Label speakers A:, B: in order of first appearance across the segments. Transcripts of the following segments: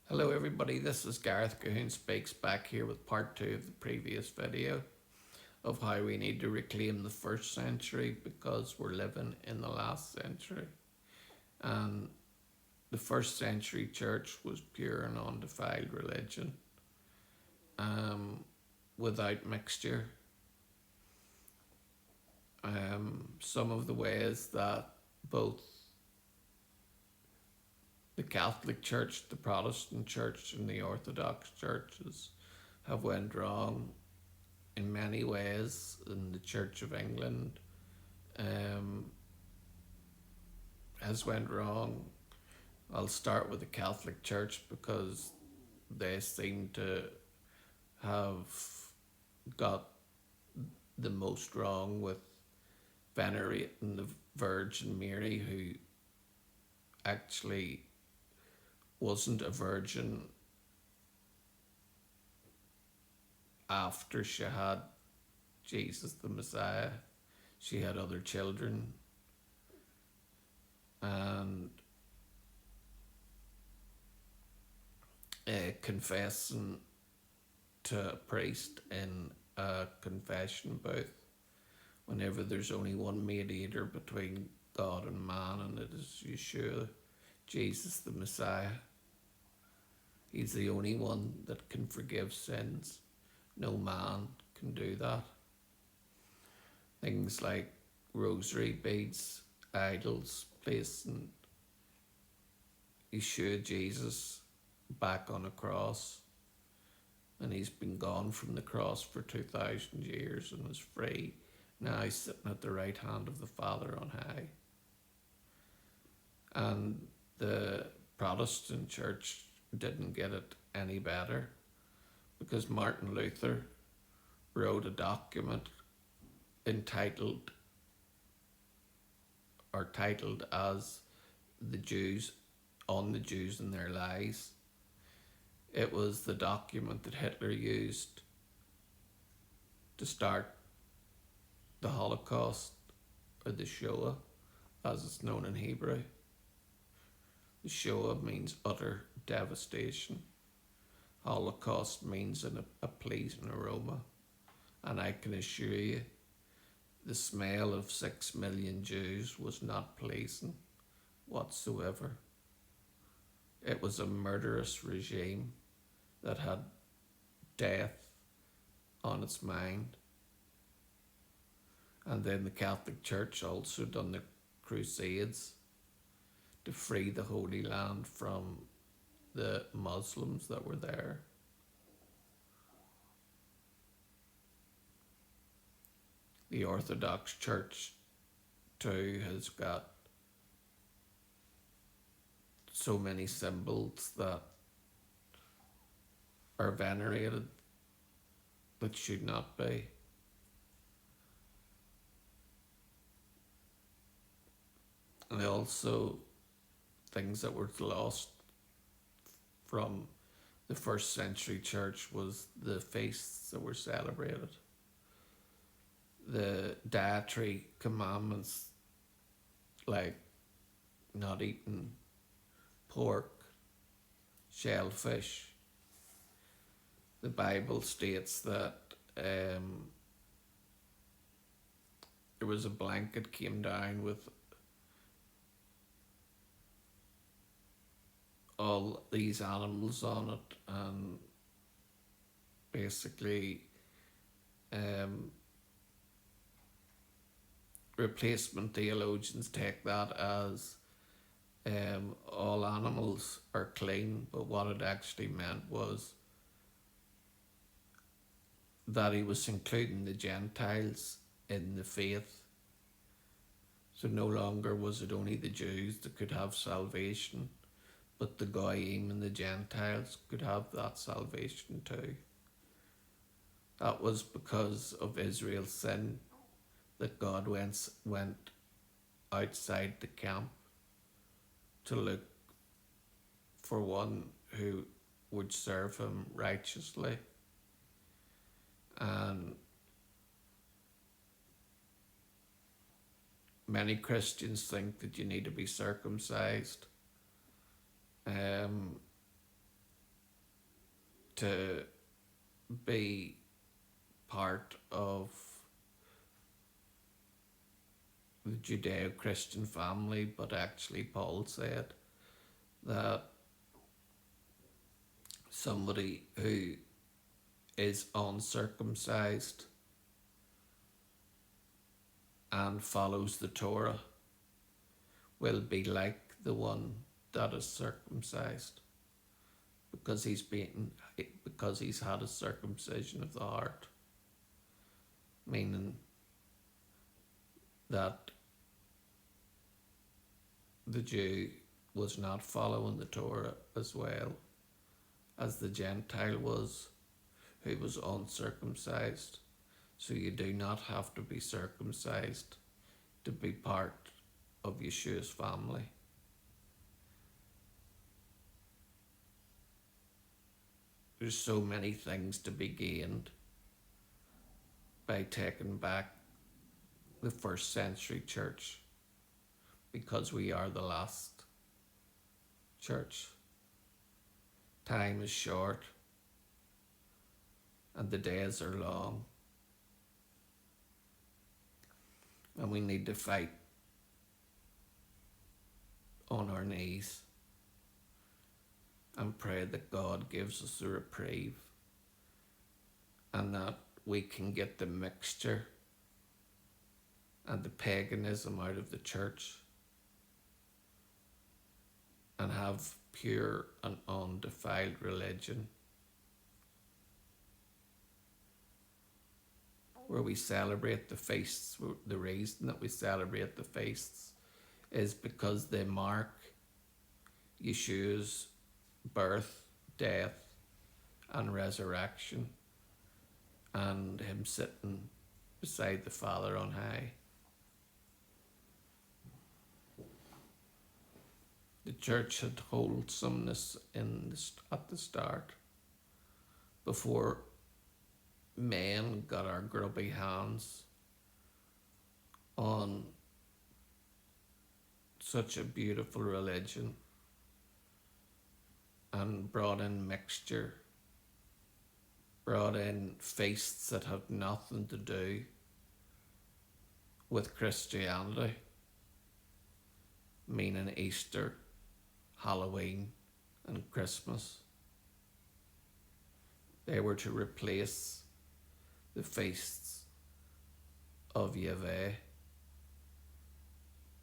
A: Hello everybody, this is Gareth Cahoon Speaks back here with part 2 of the previous video of how we need to reclaim the first century because we're living in the last century. And the first century church was pure and undefiled religion, without mixture. Some of the ways that both the Catholic Church, the Protestant Church, and the Orthodox churches have went wrong in many ways, and the Church of England um, has went wrong. I'll start with the Catholic Church because they seem to have got the most wrong with venerating the Virgin Mary, who actually wasn't a virgin after she had Jesus the Messiah. She had other children, and confessing to a priest in a confession booth whenever there's only one mediator between God and man, and it is Yeshua, Jesus the Messiah. He's the only one that can forgive sins. No man can do that. Things like rosary beads, idols, placing Yeshua Jesus back on a cross, and he's been gone from the cross for 2,000 years and is free. Now he's sitting at the right hand of the Father on high. And the Protestant church didn't get it any better because Martin Luther wrote a document entitled or titled as the Jews on the Jews and their lies. It was the document that Hitler used to start the Holocaust, or the Shoah as it's known in Hebrew. The Shoah means utter devastation. Holocaust means a pleasing aroma. And I can assure you, the smell of 6 million Jews was not pleasing whatsoever. It was a murderous regime that had death on its mind. And then the Catholic Church also done the Crusades to free the Holy Land from the Muslims that were there. The Orthodox Church too has got so many symbols that are venerated that should not be. And also things that were lost from the first century church was the feasts that were celebrated. The dietary commandments, like not eating pork, shellfish. The Bible states that there was a blanket came down with all these animals on it, and basically replacement theologians take that as all animals are clean, but what it actually meant was that he was including the Gentiles in the faith. So no longer was it only the Jews that could have salvation, but the Goyim and the Gentiles could have that salvation too. That was because of Israel's sin that God went outside the camp to look for one who would serve him righteously. And many Christians think that you need to be circumcised to be part of the Judeo-Christian family, but actually Paul said that somebody who is uncircumcised and follows the Torah will be like the one that is circumcised, because he's had a circumcision of the heart, meaning that the Jew was not following the Torah as well as the Gentile was, who was uncircumcised. So you do not have to be circumcised to be part of Yeshua's family. There's so many things to be gained by taking back the first century church, because we are the last church. Time is short and the days are long, and we need to fight on our knees and pray that God gives us a reprieve, and that we can get the mixture and the paganism out of the church and have pure and undefiled religion, where we celebrate the feasts. The reason that we celebrate the feasts is because they mark Yeshua's birth, death, and resurrection, and him sitting beside the Father on high. The church had wholesomeness at the start, before men got our grubby hands on such a beautiful religion and brought in mixture, brought in feasts that have nothing to do with Christianity, meaning Easter, Halloween, and Christmas. They were to replace the feasts of Yahweh,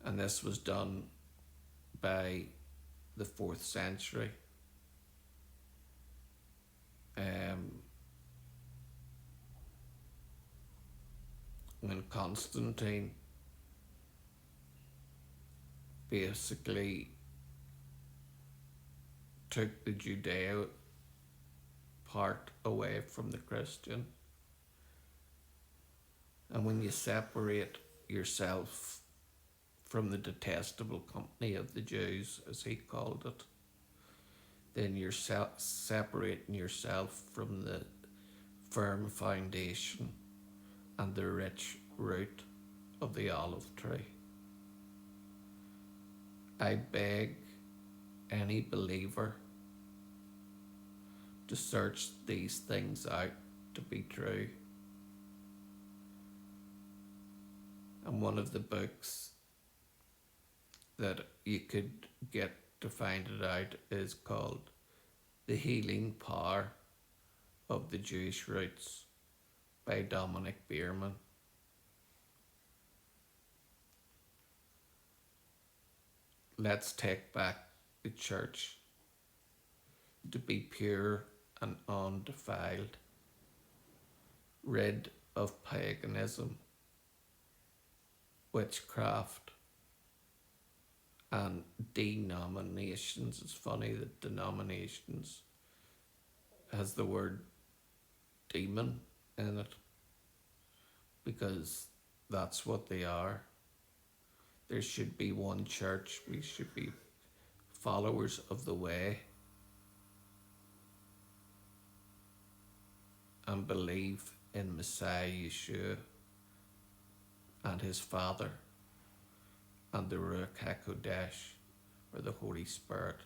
A: and this was done by the 4th century. When Constantine basically took the Judeo part away from the Christian. And when you separate yourself from the detestable company of the Jews, as he called it, then you're separating yourself from the firm foundation and the rich root of the olive tree. I beg any believer to search these things out to be true. And one of the books that you could get to find it out is called The Healing Power of the Jewish Roots by Dominic Bierman. Let's take back the church to be pure and undefiled, rid of paganism, witchcraft, and denominations. It's funny that denominations has the word demon in it, because that's what they are. There should be one church. We should be followers of the way and believe in Messiah Yeshua and his Father and the Ruach HaKodesh, or the Holy Spirit.